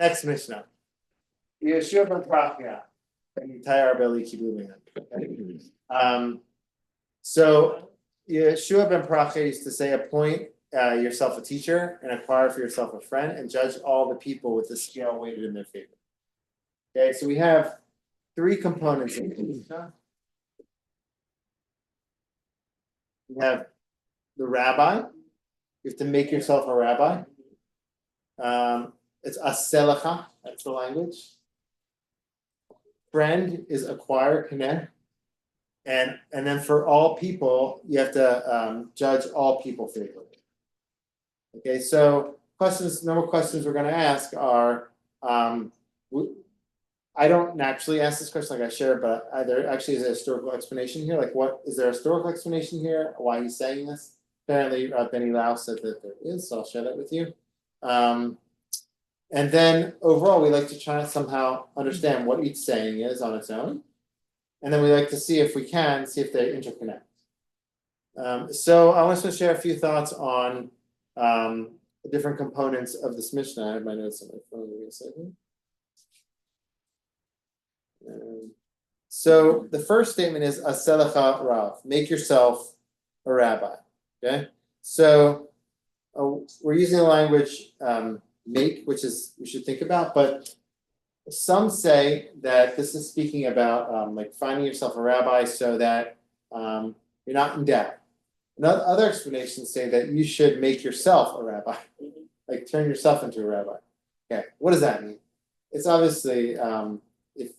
Next Mishnah. Yeshua ben Prachya. And Tayar Belly keep moving on. So Yeshua ben Prachya used to say, appoint yourself a teacher and acquire for yourself a friend and judge all the people with the scale weighted in their favor. Okay, so we have three components in the Mishnah. We have the rabbi. You have to make yourself a rabbi. It's aselacha, that's the language. Friend is acquire, connect. And then for all people, you have to judge all people favorably. Okay, so number of questions we're going to ask are, I don't naturally ask this question like I share, but there actually is a historical explanation here. Like, what is there a historical explanation here? Why he's saying this? Apparently, Benny Lau said that there is, so I'll share that with you. And then overall, we like to try to somehow understand what each saying is on its own. And then we like to see if we can, see if they interconnect. So I want to share a few thoughts on the different components of this Mishnah. I have my notes on my phone. Give me a second. So the first statement is aselacha rav, make yourself a rabbi. Okay, so we're using the language make, which is we should think about, but some say that this is speaking about like finding yourself a rabbi so that you're not in debt. Other explanations say that you should make yourself a rabbi, like turn yourself into a rabbi. Okay, what does that mean? It's obviously if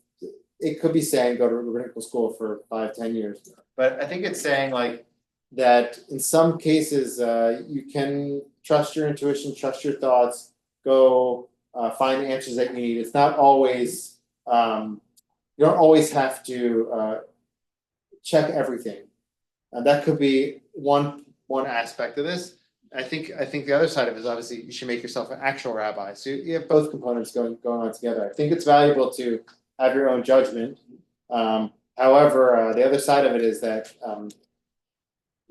it could be saying go to rabbinical school for 5-10 years, but I think it's saying like that in some cases you can trust your intuition, trust your thoughts, go find the answers that you need. It's not always you don't always have to check everything. That could be one aspect of this. I think the other side of it is obviously you should make yourself an actual rabbi. So you have both components going on together. I think it's valuable to have your own judgment. However, the other side of it is that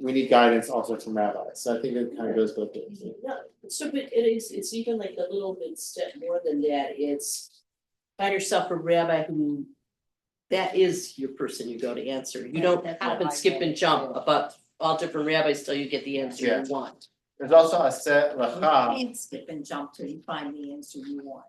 we need guidance also from rabbis. So I think it kind of goes both ways. No, so but it's even like a little bit step more than that. It's find yourself a rabbi who that is your person you go to answer. You don't hop and skip and jump about all different rabbis till you get the answer you want. There's also a set You lacha. can't skip and jump till you find the answer you want.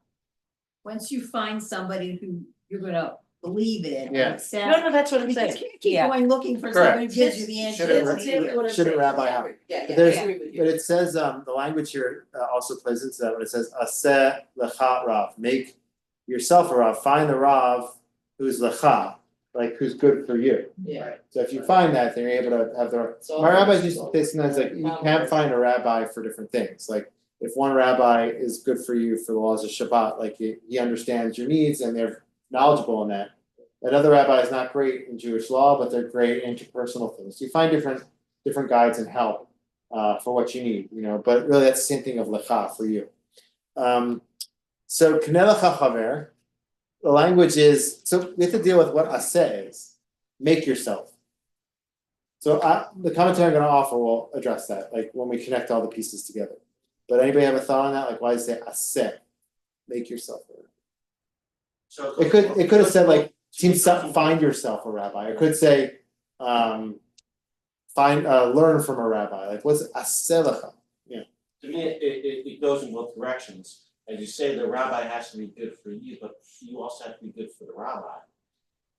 Once you find somebody who you're gonna believe in, Yeah. accept. No, that's what I'm You saying. can't keep Yeah. going looking for Correct. somebody who gives you the answer. Shouldn't That's exactly what I'm shouldn't saying. rabbi have? Yeah, But there's I agree with you. but it says the language here also plays into that when it says aseh lecha rav, make yourself a rav, find the rav who's lecha, like who's good for you. Yeah. So if you find that, then you're able to have the. So- My rabbis used to say sometimes like you can't find a rabbi for different things. Like if one rabbi is good for you for the laws of Shabbat, like he understands your needs and they're knowledgeable in that. That other rabbi is not great in Jewish law, but they're great in interpersonal things. You find different guides and help for what you need, But really, that's the same thing of lecha for you. So kneh lecha chaver, the language is so we have to deal with what aseh is. Make yourself. So the commentary I'm going to offer will address that, like when we connect all the pieces together. But anybody have a thought on that? Like why does it say aseh? Make yourself. So It could have said like find yourself a rabbi. It could say learn from a rabbi. Like what's aselacha? To me, it goes in both directions. As you say, the rabbi has to be good for you, but you also have to be good for the rabbi,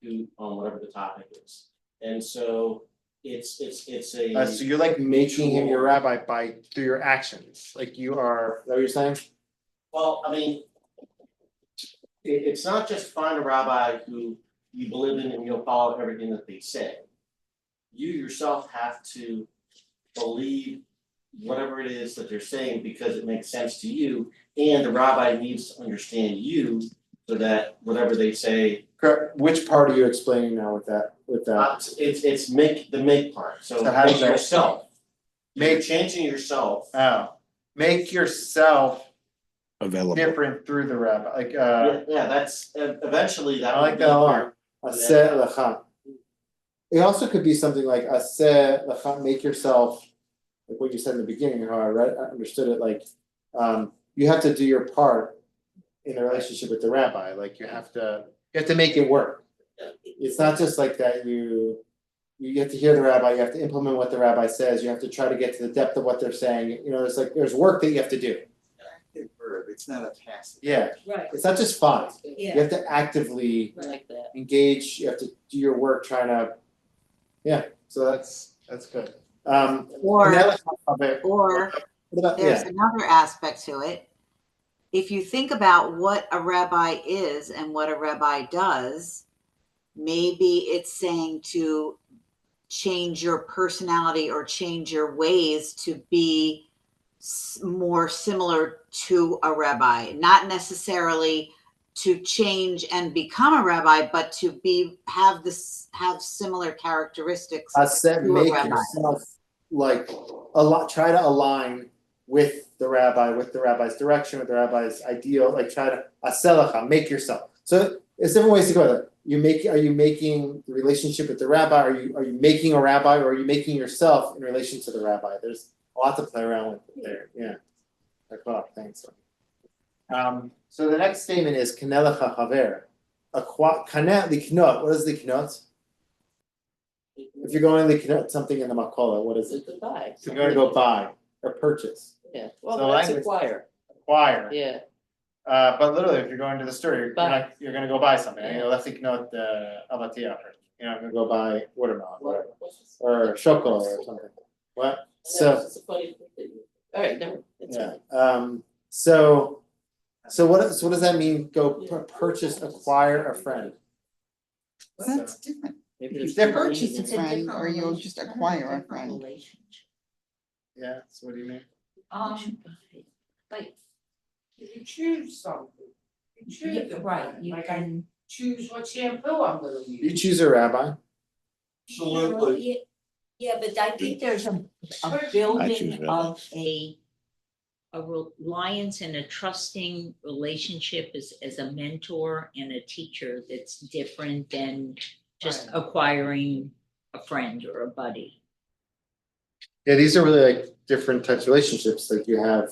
who on whatever the topic is. And so it's a. So you're like making him your rabbi through your actions. Like you are. Is that what you're saying? Well, I mean, it's not just find a rabbi who you believe in and you'll follow everything that they say. You yourself have to believe whatever it is that they're saying because it makes sense to you, and the rabbi needs to understand you so that whatever they say. Correct. Which part are you explaining now with that? It's make the make part. So how does make that- yourself. You're changing yourself. Oh, make yourself available. different through the rabbi. Like Yeah, that's eventually that. I like that a lot. Aseh lecha. It also could be something like aseh lecha. Make yourself. Like what you said in the beginning, how I understood it, like you have to do your part in the relationship with the rabbi, like you have to make it work. It's not just like that you have to hear the rabbi, you have to implement what the rabbi says, you have to try to get to the depth of what they're saying, there's work that you have to do. Active verb, it's not a passive. Yeah, Right, it's not just fun, you yeah. have to actively I like that. engage, you have to do your work trying to, so that's good. Or, Vanilla Cafe, or what about, there's another aspect to it. If you think about what a rabbi is and what a rabbi does, maybe it's saying to change your personality or change your ways to be more similar to a rabbi, not necessarily to change and become a rabbi, but to have similar characteristics. make rabbi. yourself like try to align with the rabbi's direction, with the rabbi's ideal, like try to aselacha, make yourself. So there's different ways to go there. Are you making the relationship with the rabbi? Are you making a rabbi, or are you making yourself in relation to the rabbi? There's a lot to play around with there. Yeah. Thanks. So the next statement is kanelecha haver. Kanet liknot. What is liknot? If you're going to liknot something in the makola, what is it? To buy. You're going to go buy or purchase. Yeah, well, So that's language- acquire, Acquire. yeah, But literally, if you're going to the store, Buy. you're gonna go buy something. Yeah. You know, let's liknot avatia. I'm gonna go buy watermelon or chocolate or something. What? So. It's a funny thing that you- all right, never, it's Yeah, fine. so what does that mean, go purchase, acquire a friend? Well, that's different. Maybe there's They're too many purchased in a there. friend, or you'll just acquire a friend. Yeah, so what do you mean? Like, You choose something. You choose yeah, it. right, you Like I can. choose what shampoo I'm gonna use. You choose a rabbi, Absolutely. Yeah, but I think there's a building of a reliance and a trusting relationship as a mentor and a teacher that's different than just acquiring a friend or a buddy. yeah, these are really like different types of relationships, like you have.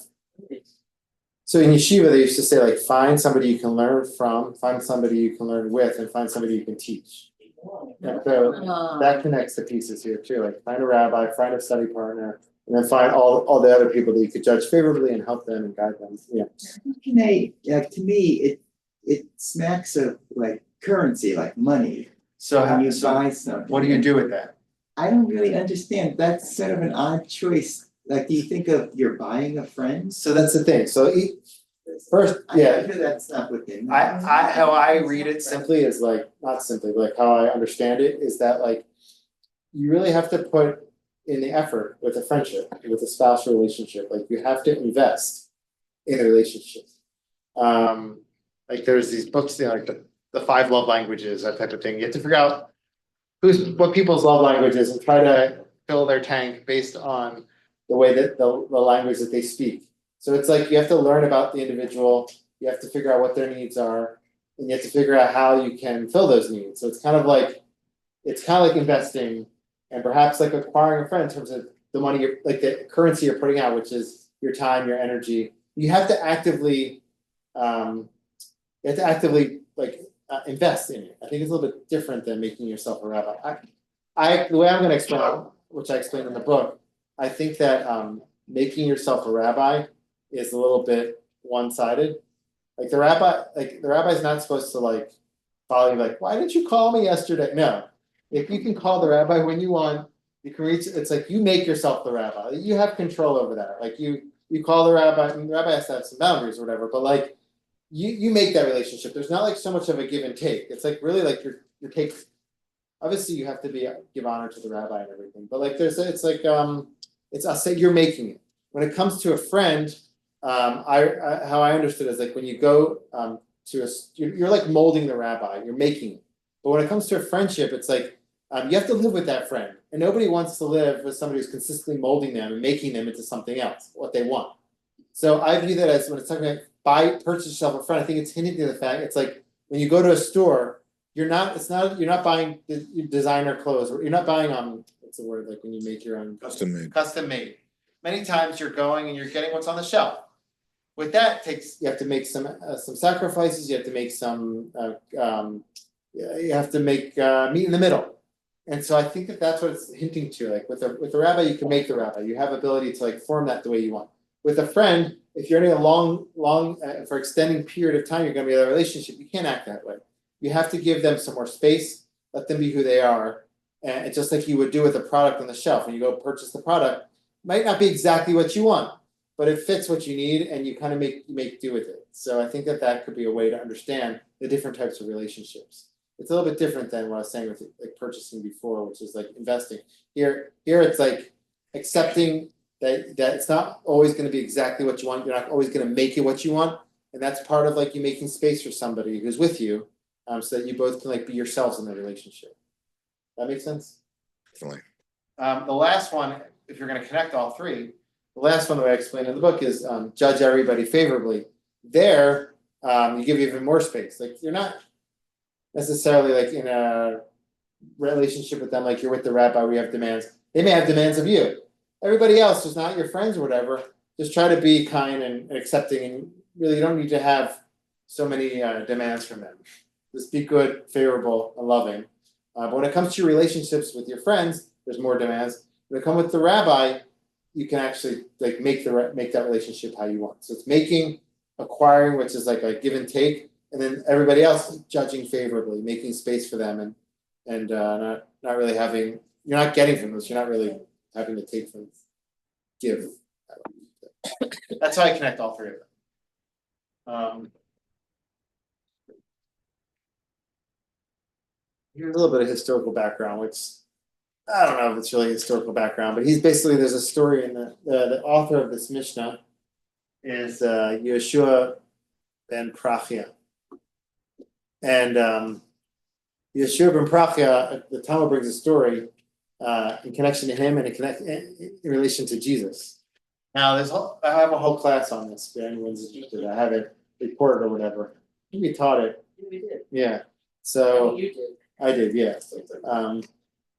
So in yeshiva, they used to say like, find somebody you can learn from, find somebody you can learn with, and find somebody you can teach. And so that connects the pieces here too, like find a rabbi, find a study partner, and then find all the other people that you could judge favorably and help them and guide them, yeah. Can they, like, to me, it smacks of like currency, like money, So when you buy something. what do you do with that? I don't really understand, that's sort of an odd choice, like, do you think of you're buying a friend? So that's the thing, so first, yeah. I feel that's not within. How I read it simply is like, not simply, but like how I understand it is that like, you really have to put in the effort with a friendship, with a spousal relationship, like you have to invest in a relationship. Like there's these books, like the 5 love languages, that type of thing, you have to figure out what people's love language is and try to fill their tank based on the way that the language that they speak. So it's like you have to learn about the individual, you have to figure out what their needs are, and you have to figure out how you can fill those needs. So it's kind of like investing and perhaps like acquiring a friend in terms of the money you're, like the currency you're putting out, which is your time, your energy. You have to actively like invest in it. I think it's a little bit different than making yourself a rabbi. The way I'm gonna explain it, which I explained in the book, I think that making yourself a rabbi is a little bit one-sided. Like the rabbi's not supposed to like follow you like, why didn't you call me yesterday? No. If you can call the rabbi when you want, you can reach, it's like you make yourself the rabbi. You have control over that. Like you call the rabbi, and the rabbi has to have some boundaries or whatever, but like you make that relationship. There's not like so much of a give and take. It's like really like you're taking, obviously you have to give honor to the rabbi and everything, but like it's like I'll say you're making it. When it comes to a friend, how I understood it is like when you go you're like molding the rabbi, you're making it. But when it comes to a friendship, it's like you have to live with that friend, and nobody wants to live with somebody who's consistently molding them and making them into something else, what they want. So I view that as when it's talking about purchase yourself a friend. I think it's hinting to the fact it's like when you go to a store, you're not buying designer clothes, or you're not buying what's the word, like when you make your own Custom made. Custom made. Many times you're going and you're getting what's on the shelf. with that you have to make some sacrifices, you have to make some, you have to make, meet in the middle. And so I think that's what it's hinting to, like with a rabbi, you can make the rabbi, you have ability to like form that the way you want. With a friend, if you're in a long, for extending period of time, you're gonna be in a relationship, you can't act that way. You have to give them some more space, let them be who they are. And it's just like you would do with a product on the shelf. When you go purchase the product, it might not be exactly what you want, but it fits what you need and you kind of make do with it. So I think that could be a way to understand the different types of relationships. It's a little bit different than what I was saying with like purchasing before, which is like investing. Here it's like accepting that it's not always going to be exactly what you want. You're not always going to make it what you want. And that's part of like you making space for somebody who's with you, so that you both can like be yourselves in the relationship. That makes sense? Definitely. The last one, if you're going to connect all three, the last one that I explained in the book is judge everybody favorably. There, you give even more space. Like you're not necessarily like in a relationship with them like you're with the rabbi where you have demands. They may have demands of you. Everybody else who's not your friends or whatever, just try to be kind and accepting, and really you don't need to have so many demands from them. Just be good, favorable, and loving. But when it comes to your relationships with your friends, there's more demands. When it comes with the rabbi, you can actually like make that relationship how you want. So it's making, acquiring, which is like a give and take, and then everybody else judging favorably, making space for them, and not really having, you're not getting from this, you're not really having to take from, give. That's how I connect all three of them. Here's a little bit of historical background, which I don't know if it's really historical background, but he's basically, there's a story in the author of this Mishnah is Yeshua ben Prachia. And Yeshua ben Prachia, the Talmud brings a story in connection to him and in relation to Jesus. Now, I have a whole class on this if anyone's interested. I have it reported or whatever. We taught it. We did. Yeah. So You did. I did, yeah.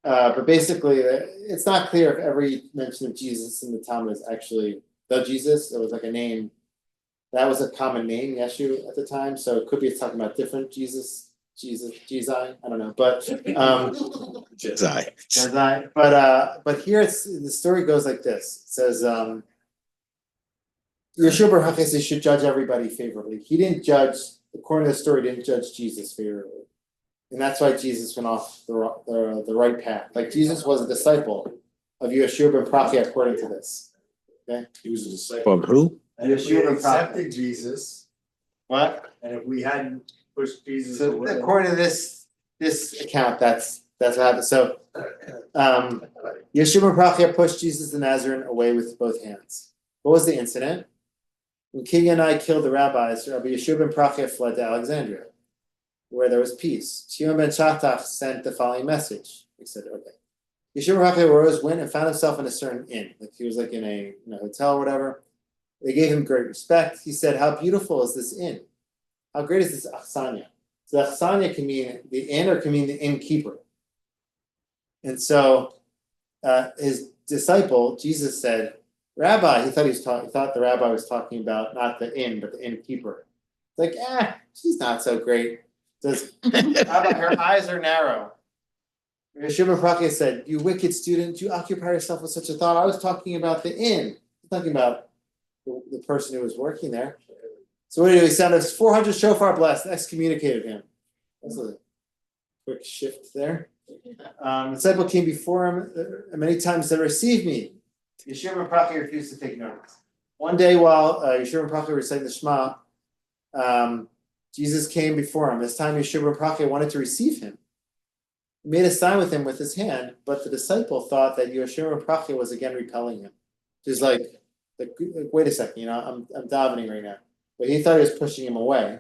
But basically, it's not clear if every mention of Jesus in the Talmud is actually the Jesus. It was like a name. That was a common name, Yeshu, at the time. So it could be it's talking about different Jesus, I don't know. But Jedi. But here the story goes like this. It says Yeshua Bar Hachas should judge everybody favorably. He didn't judge, according to the story, didn't judge Jesus favorably. And that's why Jesus went off the right path. Like Jesus was a disciple of Yeshua ben Prachia according to this. Okay? He was a disciple of who? And if we Yeshua had ben accepted Prachia. Jesus, What? and if we hadn't pushed Jesus So away. according to this account, that's what happened. So Yeshua ben Prachia pushed Jesus the Nazarene away with both hands. What was the incident? When King and I killed the rabbis, Rabbi Yeshua ben Prachia fled to Alexandria, where there was peace. Shimon ben Shattach sent the following message. He said, okay. Yeshua ben Prachia rose, went, and found himself in a certain inn. Like he was like in a hotel or whatever. They gave him great respect. He said, how beautiful is this inn? How great is this achsanya? So the achsanya can mean the inn or can mean the innkeeper. And so his disciple, Jesus said, Rabbi, he thought the rabbi was talking about not the inn, but the innkeeper. It's like, she's not so great. Says, Rabbi, her eyes are narrow. Yeshua ben Prachia said, you wicked student, you occupy yourself with such a thought. I was talking about the inn. I'm talking about the person who was working there. So what did he do? He sounded 400 shofar blast, excommunicated him. That's a quick shift there. The disciple came before him many times said, receive me. Yeshua ben Prachia refused to take notice. One day while Yeshua ben Prachia recited the Shema, Jesus came before him. This time Yeshua ben Prachia wanted to receive him. He made a sign with him with his hand, but the disciple thought that Yeshua ben Prachia was again repelling him. Just like wait a second, I'm davening right now. But he thought he was pushing him away.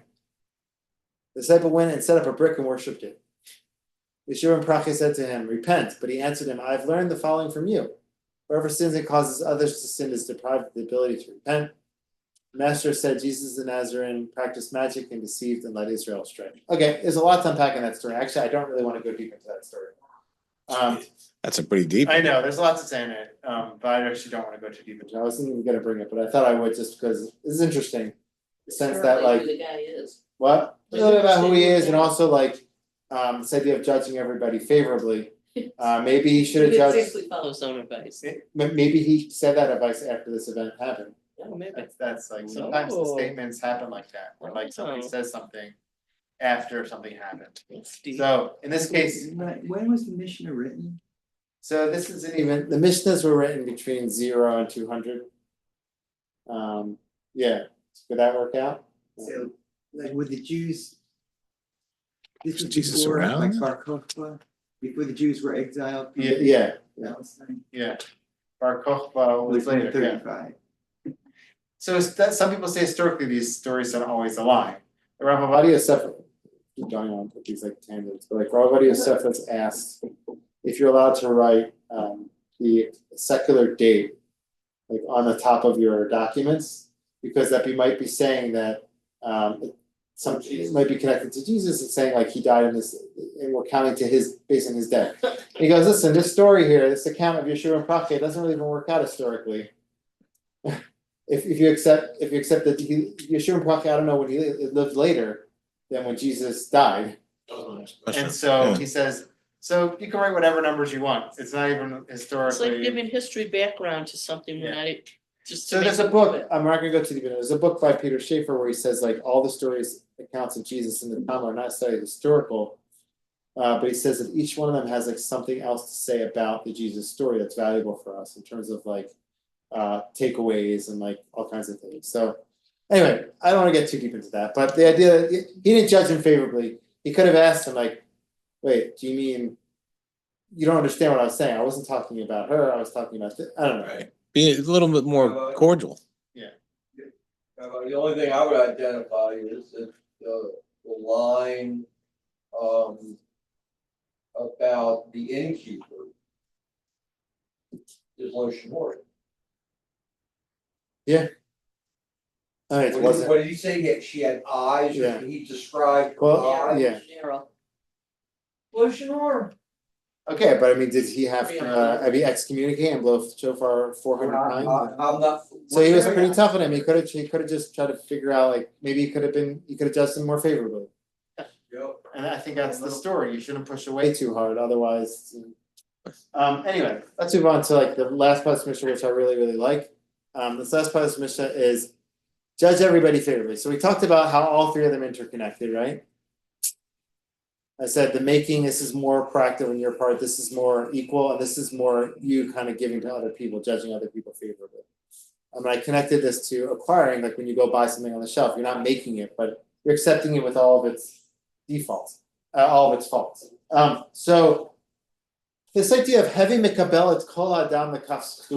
The disciple went and set up a brick and worshipped it. Yeshua ben Prachia said to him, repent. But he answered him, I've learned the following from you. Whoever sins and causes others to sin is deprived of the ability to repent. The master said, Jesus the Nazarene practiced magic and deceived and led Israel astray. Okay, there's a lot to unpack in that story. Actually, I don't really want to go deep into that story. That's a pretty deep. I know, there's lots to say in it, but I actually don't wanna go too deep into it. I wasn't even gonna bring it, but I thought I would just because this is interesting. The sense that Historically, like, who the guy is. what, a Like, little bit about who he is and understand also like, this idea of judging everybody favorably. Maybe he should have He judged, basically follows his own advice. maybe he said that advice after this event happened. Oh, maybe. That's like, sometimes the Oh. statements happen like that, where like somebody Oh. says something after something happened. It's deep. So in this case, When was the Mishnah written? so this isn't even, the Mishnahs were written between 0 and 200. Yeah, could that work out? So, like, with the Jews. This Was was Jesus before, around? like, Bar Kokhba, before the Jews were exiled from Yeah, Palestine. Bar Kokhba was later, yeah. 35. So it's that, some people say historically these stories don't always align. The Rav Ovadia Yosef, keep going on with these like tangents, but like Rav Ovadia Yosef was asked if you're allowed to write the secular date like on the top of your documents, because might be saying that it might be connected to Jesus and saying like he died in this, and we're counting to his based on his death. He goes, listen, this story here, this account of Yeshua and Prache doesn't really even work out historically. If you accept that Yeshua and Prache, I don't know when he lived later than when Jesus died. And so he says, so you can write whatever numbers you want. It's not even historically. It's like giving history background to something we're not, just to So make there's a it book, fit. I'm not gonna go too deep into it, there's a book by Peter Schaefer where he says like all the stories, accounts of Jesus in the Talmud are not necessarily historical. But he says that each one of them has like something else to say about the Jesus story that's valuable for us in terms of like takeaways and like all kinds of things. So anyway, I don't wanna get too deep into that, but the idea that he didn't judge him favorably. He could have asked him like, wait, do you mean you don't understand what I was saying? I wasn't talking about her, I was talking about I don't know. Right. Be a little bit more cordial. The only thing I would identify is that the line about the innkeeper is Lo Shemor. It wasn't. What did he say? She had eyes, Yeah. or he described her Well, eyes? yeah. Narrow. Lo Shemor. Okay, but I mean, did he have he excommunicate and blow shofar 400 times? I'm not. So he was pretty tough on him. He could have just tried to figure out like maybe he could have judged him more favorably. Yep. And I think that's the story. You shouldn't push away too hard, otherwise. Anyway, let's move on to like the last part of this Mishnah, which I really, really like. This last part of this Mishnah is judge everybody favorably. So we talked about how all three of them interconnected, right? I said the making, this is more proactive on your part, this is more equal, and this is more you kind of giving to other people, judging other people favorably. I connected this to acquiring, like when you go buy something on the shelf, you're not making it, but you're accepting it with all of its defaults, all of its faults. So this idea of heavy mikabel et kol adam lekaf.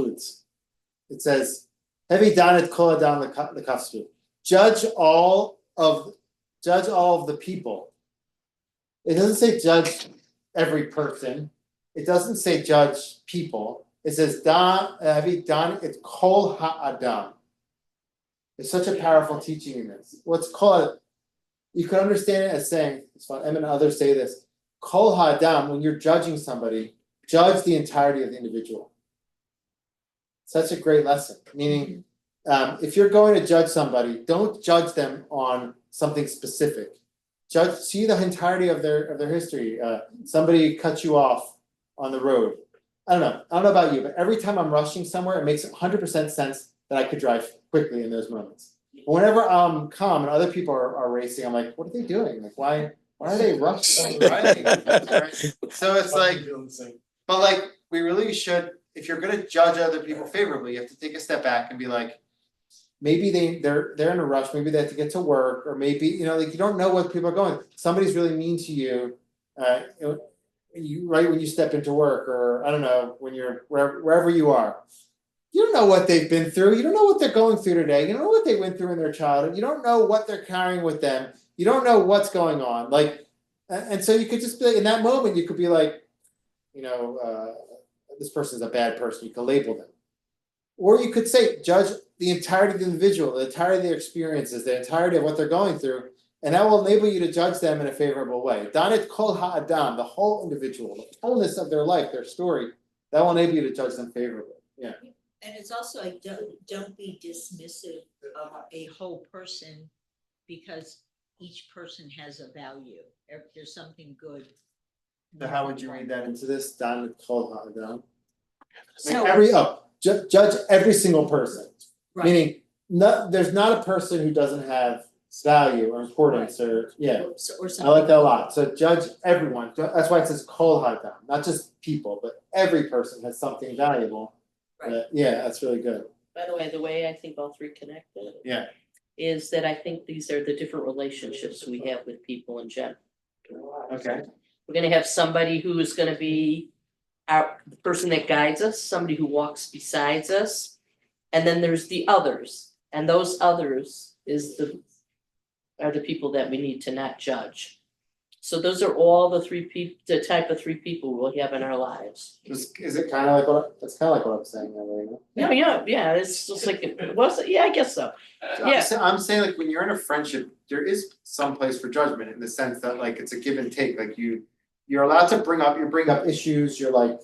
It says heavy dan et kol adam lekaf. Judge all of the people. It doesn't say judge every person. It doesn't say judge people. It says heavy dan et kol ha'adam. There's such a powerful teaching in this. What's called, you could understand it as saying, it's fun, Em and others say this, kol ha'adam, when you're judging somebody, judge the entirety of the individual. Such a great lesson, meaning if you're going to judge somebody, don't judge them on something specific. See the entirety of their history. Somebody cut you off on the road. I don't know about you, but every time I'm rushing somewhere, it makes 100% sense that I could drive quickly in those moments. But whenever I'm calm and other people are racing, I'm like, what are they doing? Like, why are they rushing? So it's like, but like, we really should, if you're gonna judge other people favorably, you have to take a step back and be like, maybe they're in a rush, maybe they have to get to work, or maybe, like you don't know what people are going. Somebody's really mean to you, when you step into work, or I don't know, when you're wherever you are. You don't know what they've been through. You don't know what they're going through today. You don't know what they went through in their childhood. You don't know what they're carrying with them. You don't know what's going on. Like, and so you could just be, in that moment, you could be like, this person's a bad person. You could label them. Or you could say, judge the entirety of the individual, the entirety of their experiences, the entirety of what they're going through, And that will enable you to judge them in a favorable way. Danit kol ha'adam, the whole individual, the wholeness of their life, their story, that will enable you to judge them favorably, yeah. And it's also like, don't be dismissive of a whole person, because each person has a value. There's something good. So how would you read that into this? Danit kol ha'adam? So- Judge every single person, Right. meaning, there's not a person who doesn't have value or importance or, yeah. Or I something. like that a lot, so judge everyone, that's why it says kol ha'adam, not just people, but every person has something valuable. Right. Yeah, that's really good, By the way, I think all three connected. yeah. Is that I think these are the different relationships we have with people in general. Okay. We're gonna have somebody who is gonna be the person that guides us, somebody who walks besides us. And then there's the others, and those others are the people that we need to not judge. So those are all the the type of three people we'll have in our lives. Is it kinda like that's kinda like what I'm saying, Emily, no? Yeah, it's just like, yeah, I guess so. Yeah. I'm saying like when you're in a friendship, there is some place for judgment in the sense that like it's a give and take, like you're allowed to bring up issues, you're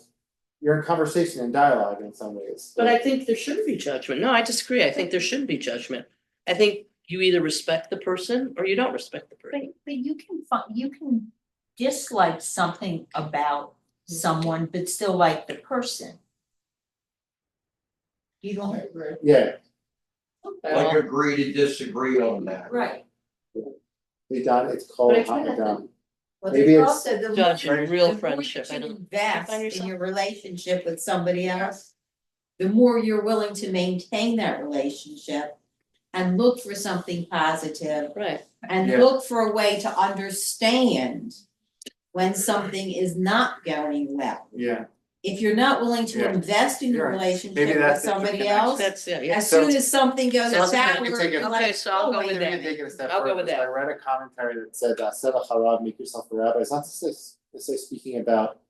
in conversation and dialogue in some ways. But I think there shouldn't be judgment. No, I disagree. I think there shouldn't be judgment. I think you either respect the person or you don't respect the person. But you can dislike something about someone, but still like the person. You don't. Yeah, Like agree to disagree on that. Right. it's called But I try not to- ha'adam. Well, Maybe there's it's also the more Judge you- in real the more friendship, I you don't invest find in yourself- your relationship with somebody else, the more you're willing to maintain that relationship and look for something positive Right. and Yeah. look for a way to understand when something is not going well. Yeah, If you're not willing to Yeah. invest in your You're right. relationship Maybe with that's the somebody connection. else, That's yeah. as So- soon as something goes Sounds like backward, we can take it- you're like, Okay, so I'll oh, go wait with a that. Let me minute. take it a step I'll go further, with so I that. read a commentary that said, Sedach harav, make yourself a rabbi, it's not to say speaking about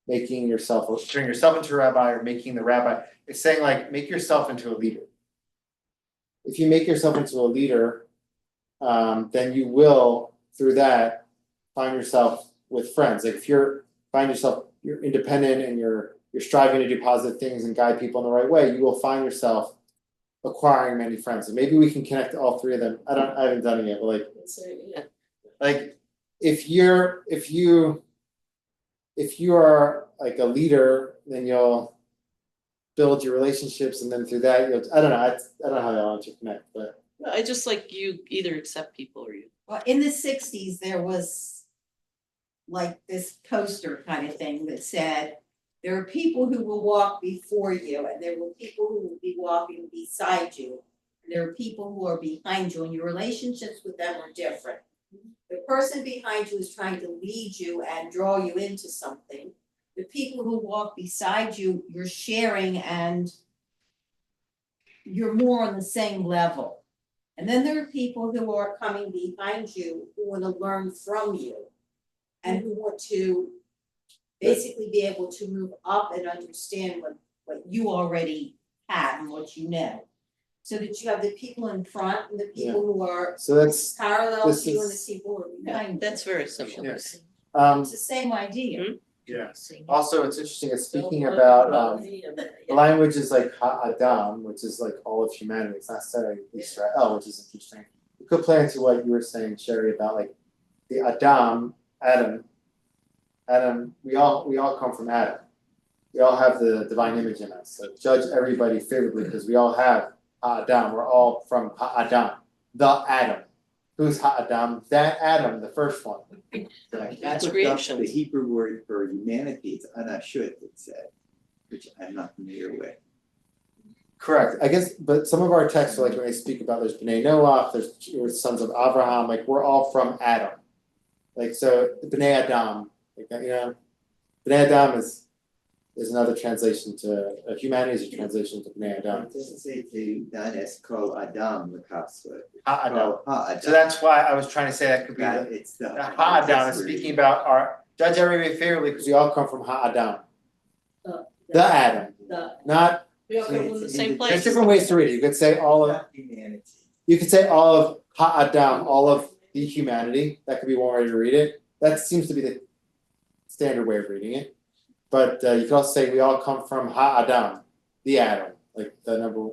turning yourself into a rabbi or making the rabbi, it's saying like, make yourself into a leader. If you make yourself into a leader, then you will, through that, find yourself with friends, like if you're independent and you're striving to do positive things and guide people in the right way, you will find yourself acquiring many friends, and maybe we can connect all three of them, I haven't done it yet, but like, Yeah. like if you are like a leader, then you'll build your relationships, and then through that I don't know how they all interconnect, but No, I just like you either accept people or you. Well, in the 60s, there was like this poster kind of thing that said, there are people who will walk before you, and there will people who will be walking beside you. And there are people who are behind you, and your relationships with them are different. The person behind you is trying to lead you and draw you into something. The people who walk beside you, you're sharing and you're more on the same level. And then there are people who are coming behind you who want to learn from you and who want to basically be able to move up and understand what you already have and what you know. So that you have the people in front and the people who are so that's parallel this to you and the is- people who are behind you. That's very similar. Yes. It's the same idea. Yeah. Also, it's interesting, it's speaking about language is like ha'adam, which is like all of humanity, it's not necessarily Israel, which is interesting. We could play into what you were saying, Sherry, about like the Adam, we all come from Adam. We all have the divine image in us, so judge everybody favorably because we all have ha'adam, we're all from ha'adam, the Adam. Who's ha'adam? That Adam, the first one. That's Looked up creation. The Hebrew word for humanity, it's anashut, it said, which I'm not familiar with. Correct, I guess, but some of our texts, like when they speak about there's Bnei Noach, there's sons of Abraham, like we're all from Adam. Like so, Bnei Adam, like Bnei Adam is another translation to humanity is a translation to Bnei Adam. It doesn't say to dan es kol adam l'kasva. Ha'adam. Ha'adam. So that's why I was trying to say that could be That the it's the. Ha'adam is speaking about our judge everybody favorably because we all come from Ha'adam. The Adam, not. We all come from the same place. There's different ways to read it. You could say all of. Humanity. You could say all of Ha'adam, all of the humanity, that could be one way to read it. That seems to be the standard way of reading it. But you could also say we all come from Ha-Adam, the Adam, like the number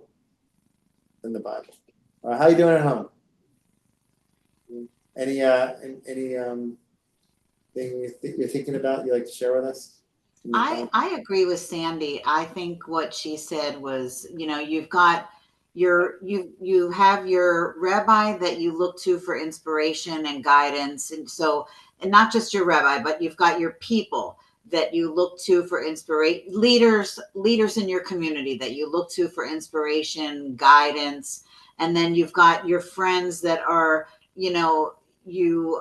in the Bible. How you doing at home? Any thing you're thinking about you'd like to share with us? I agree with Sandy. I think what she said was, you know, you've got you have your rabbi that you look to for inspiration and guidance. And so, and not just your rabbi, but you've got your people that you look to for inspiration, leaders in your community that you look to for inspiration, guidance. And then you've got your friends that are, you know, you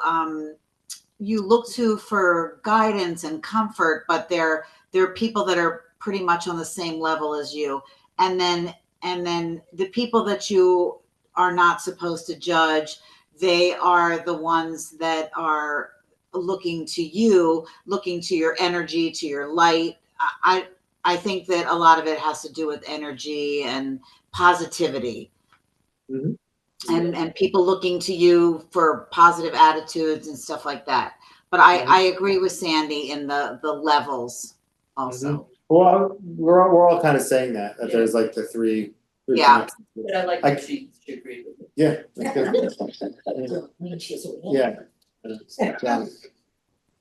look to for guidance and comfort, but they're people that are pretty much on the same level as you. And then the people that you are not supposed to judge, they are the ones that are looking to you, looking to your energy, to your light. I think that a lot of it has to do with energy and positivity. Mhm. And people looking to you for positive attitudes and stuff like that. But I agree with Sandy in the levels also. Well, we're all kind of saying that there's like the three. Yeah. But I like that she agreed with me. Yeah, that's good. Yeah. John.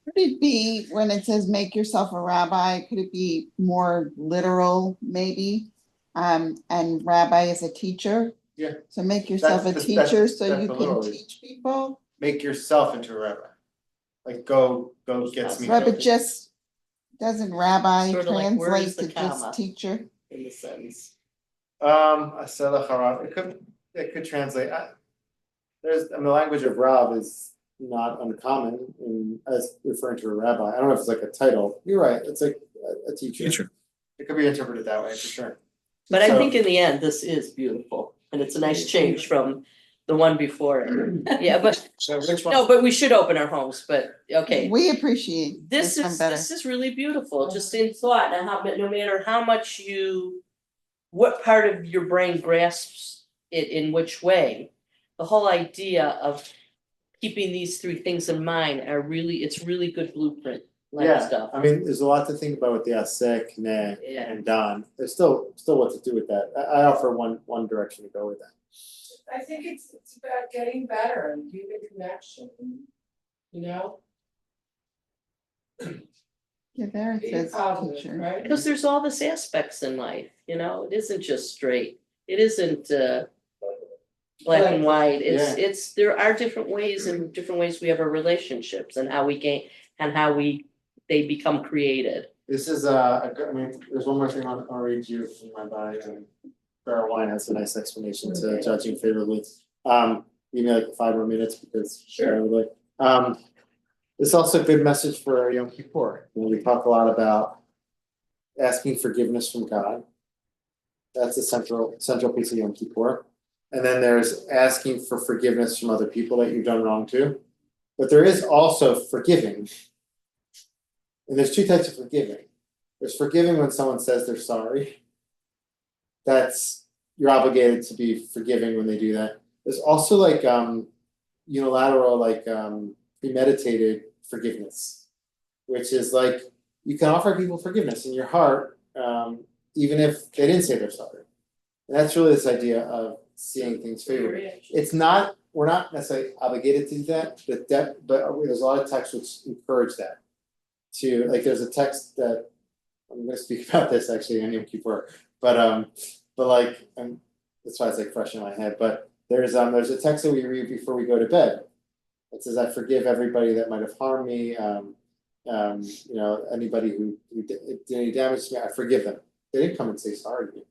Could it be, when it says make yourself a rabbi, could it be more literal, maybe? And rabbi is a teacher? Yeah. So make yourself a That's teacher so you the can literal teach people? Make yourself into a rabbi. Like go get me. Right, but just, doesn't rabbi Sort of like, where is translate the to just comma? teacher? In the sentence. A selach harav. It could translate. The language of Rav is not uncommon as referring to a rabbi. I don't know if it's like a title. You're right. It's like a teacher. It could be interpreted that way for sure. But I think in the end, this is beautiful, and it's a nice change from the one before it. Yeah, but So which one? no, but we should open our homes, but okay. We appreciate This one better. is really beautiful, just in thought, and no matter how much what part of your brain grasps it in which way, the whole idea of keeping these three things in mind it's really good blueprint like stuff. I mean, there's a lot to think about with the asek, ne, and don. There's still what to do with that. I offer one direction to go with that. I think it's about getting better and human connection, you know? Yeah, there it Be says positive, teacher. right? Because there's all this aspects in life, it isn't just straight, it isn't black and white, it's there are different ways we have our relationships and how we gain and how they become created. This is I mean, there's one more thing I'll read you from my bio. Barrel Wine has a nice explanation to judging favorably. Give me like 5 more minutes because Sure. This is also a good message for Yom Kippur. We talk a lot about asking forgiveness from God. That's the central piece of Yom Kippur. And then there's asking for forgiveness from other people that you've done wrong to. But there is also forgiving. And there's 2 types of forgiving. There's forgiving when someone says they're sorry. You're obligated to be forgiving when they do that. There's also like unilateral, like premeditated forgiveness, which is like you can offer people forgiveness in your heart, even if they didn't say they're sorry. And that's really this idea of seeing things favorably. We're not necessarily obligated to do that, but there's a lot of texts which encourage that. There's a text that I'm going to speak about this actually in Yom Kippur, but that's why it's like fresh in my head. But there's a text that we read before we go to bed. It says, "I forgive everybody that might have harmed me. Anybody who did any damage to me, I forgive them. They didn't come and say sorry to me."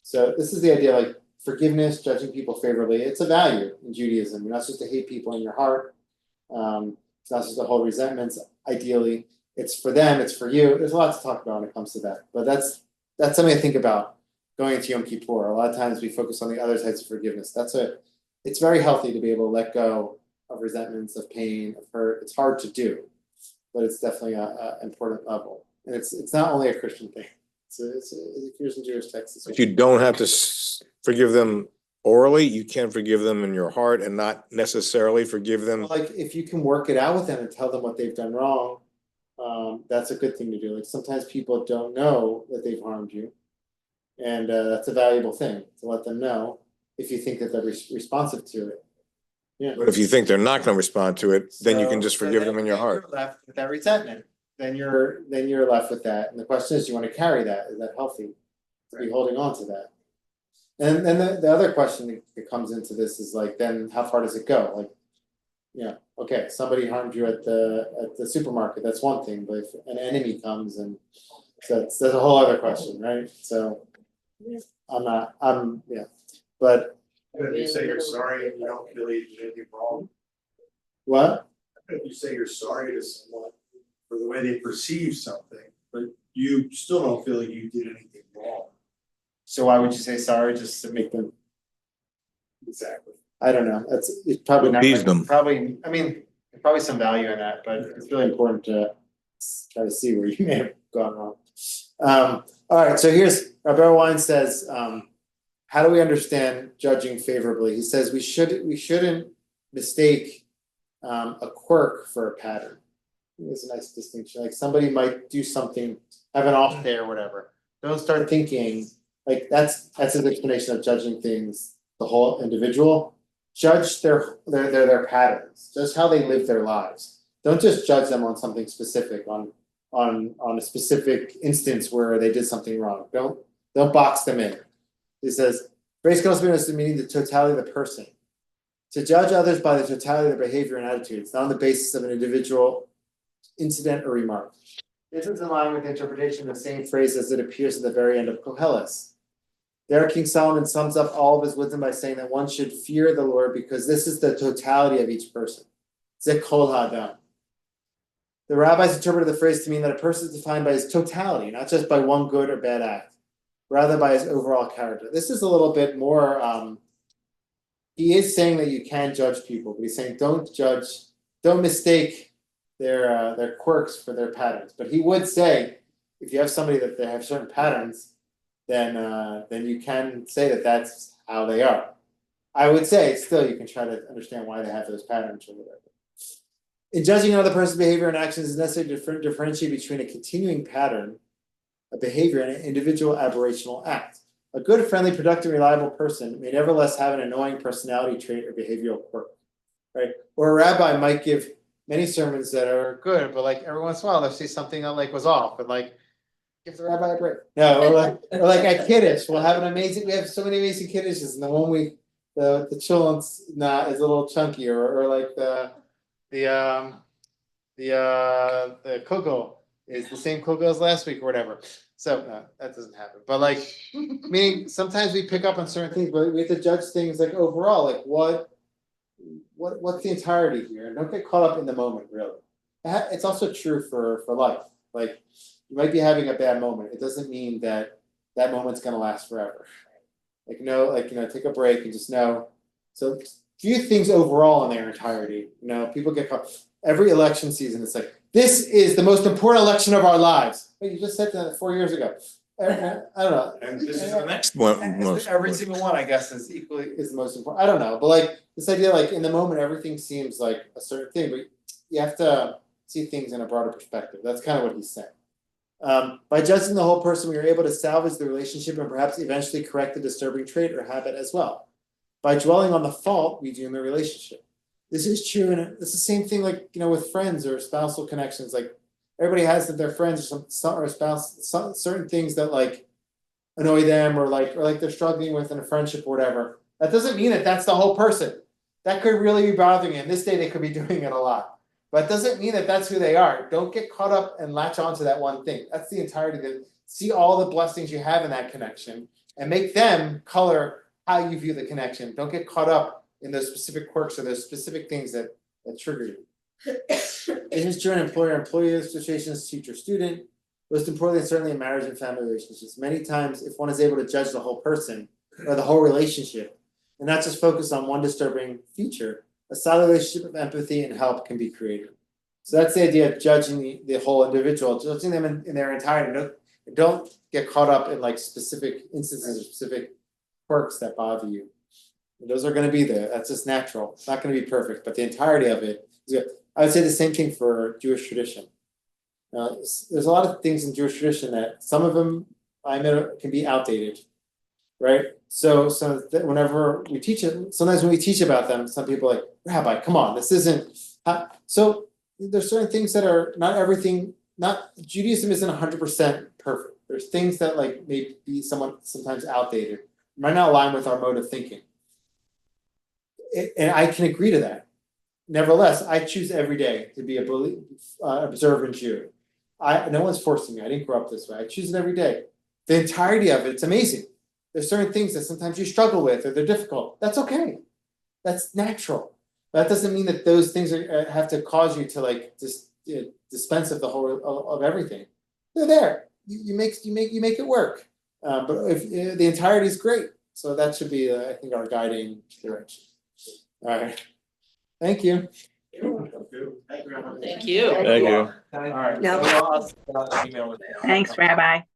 So this is the idea, like forgiveness, judging people favorably. It's a value in Judaism. You're not supposed to hate people in your heart. It's not supposed to hold resentments. Ideally, it's for them. It's for you. There's a lot to talk about when it comes to that. But that's something to think about. Going into Yom Kippur, a lot of times we focus on the other types of forgiveness. It's very healthy to be able to let go of resentments, of pain, of hurt. It's hard to do, but it's definitely an important level. And it's not only a Christian thing. It's a Jewish text. But you don't have to forgive them orally, you can forgive them in your heart and not necessarily forgive them. Like, if you can work it out with them and tell them what they've done wrong, that's a good thing to do. Like, sometimes people don't know that they've harmed you. And that's a valuable thing, to let them know, if you think that they're responsive to it. Yeah. But if you think they're not gonna respond to it, then you can just So forgive then- them in your then heart. You're left with that resentment, then you're left with that, and the question is, do you wanna carry that, is that healthy? To be holding on to that. And then the other question that comes into this is like, then how far does it go, like. Yeah, okay, somebody harmed you at the supermarket, that's one thing, but if an enemy comes and, so that's a whole other question, right, so. Yeah, but If you say you're sorry and you don't feel you did anything wrong. What? If you say you're sorry to someone for the way they perceive something, but you still don't feel like you did anything wrong. So why would you say sorry, just to make them, Exactly. I don't know, it's probably not. Appease them. Probably, I mean, there's probably some value in that, but it's really important to try to see where you may have gone wrong. Alright, so here's, Rabbi Wine says, how do we understand judging favorably? He says we shouldn't mistake a quirk for a pattern. It's a nice distinction, like somebody might do something, have an off day or whatever. Don't start thinking, like that's an explanation of judging things, the whole individual. Judge their patterns, judge how they live their lives. Don't just judge them on something specific, on a specific instance where they did something wrong. Don't box them in. He says, grace can also be understood meaning the totality of the person. To judge others by the totality of their behavior and attitudes, not on the basis of an individual incident or remark. This is in line with the interpretation of the same phrase as it appears at the very end of Koheles. There, King Solomon sums up all of his wisdom by saying that one should fear the Lord because this is the totality of each person. Zeh kol ha'adam. The rabbis interpreted the phrase to mean that a person is defined by his totality, not just by one good or bad act, rather by his overall character. This is a little bit more, he is saying that you can judge people, but he's saying don't mistake their quirks for their patterns. But he would say, if you have somebody that they have certain patterns, then you can say that that's how they are. I would say still you can try to understand why they have those patterns or whatever. In judging another person's behavior and actions, it's necessary to differentiate between a continuing pattern of behavior and an individual aberrational act. A good, friendly, productive, reliable person may nevertheless have an annoying personality trait or behavioral quirk, right? Or a rabbi might give many sermons that are good, but like every once in a while they'll see something that like was off, and like give the rabbi a break. No, or like at Kiddush, we have so many amazing Kiddushes, and the one week the children's not is a little chunky, or like the cocoa is the same cocoa as last week or whatever. So no, that doesn't happen. But like, meaning sometimes we pick up on certain things, but we have to judge things like overall, like what's the entirety here, and don't get caught up in the moment. Really, it's also true for life. Like you might be having a bad moment. It doesn't mean that moment's gonna last forever. Take a break and just know. So view things overall in their entirety. People get caught. Every election season, it's like, this is the most important election of our lives. Wait, you just said that 4 years ago. I don't know. And this is the next One, Every single one, I guess, is the most important. I don't know, but like this idea, like in the moment, everything seems like a certain thing, but you have to see things in a broader perspective. That's kind of what he's saying. By judging the whole person, we are able to salvage the relationship and perhaps eventually correct the disturbing trait or habit as well. By dwelling on the fault, we doom the relationship. This is true, and it's the same thing like with friends or spousal connections. Like everybody has their friends or certain things that like annoy them or like they're struggling with in a friendship or whatever. That doesn't mean that that's the whole person. That could really be bothering you. And this day they could be doing it a lot. But it doesn't mean that that's who they are. Don't get caught up and latch onto that one thing. That's the entirety of it. See all the blessings you have in that connection and make them color how you view the connection. Don't get caught up in those specific quirks or those specific things that trigger you. It is true in employer-employee situations, teacher-student. Most importantly, certainly in marriage and family relationships. Many times, if one is able to judge the whole person or the whole relationship, and not just focus on one disturbing feature, a solid relationship of empathy and help can be created. So that's the idea of judging the whole individual, judging them in their entirety. Don't get caught up in like specific instances or specific quirks that bother you. Those are gonna be there, that's just natural, it's not gonna be perfect, but the entirety of it is good. I would say the same thing for Jewish tradition. There's a lot of things in Jewish tradition that some of them I admit can be outdated. Right, so whenever we teach it, sometimes when we teach about them, some people are like, Rabbi, come on, this isn't. So there's certain things that are not everything, not Judaism isn't 100% perfect. There's things that like may be sometimes outdated, might not align with our mode of thinking. And I can agree to that. Nevertheless, I choose every day to be a observant Jew. No one's forcing me. I didn't grow up this way. I choose it every day. The entirety of it's amazing. There's certain things that sometimes you struggle with or they're difficult. That's okay. That's natural. That doesn't mean that those things have to cause you to like just dispense of the whole of everything. They're there. You make it work. But if the entirety is great, so that should be I think our guiding direction. All right. Thank you. Thank you very much. Thank you. Thank you. All right. No. I'll email with- Thanks, Rabbi.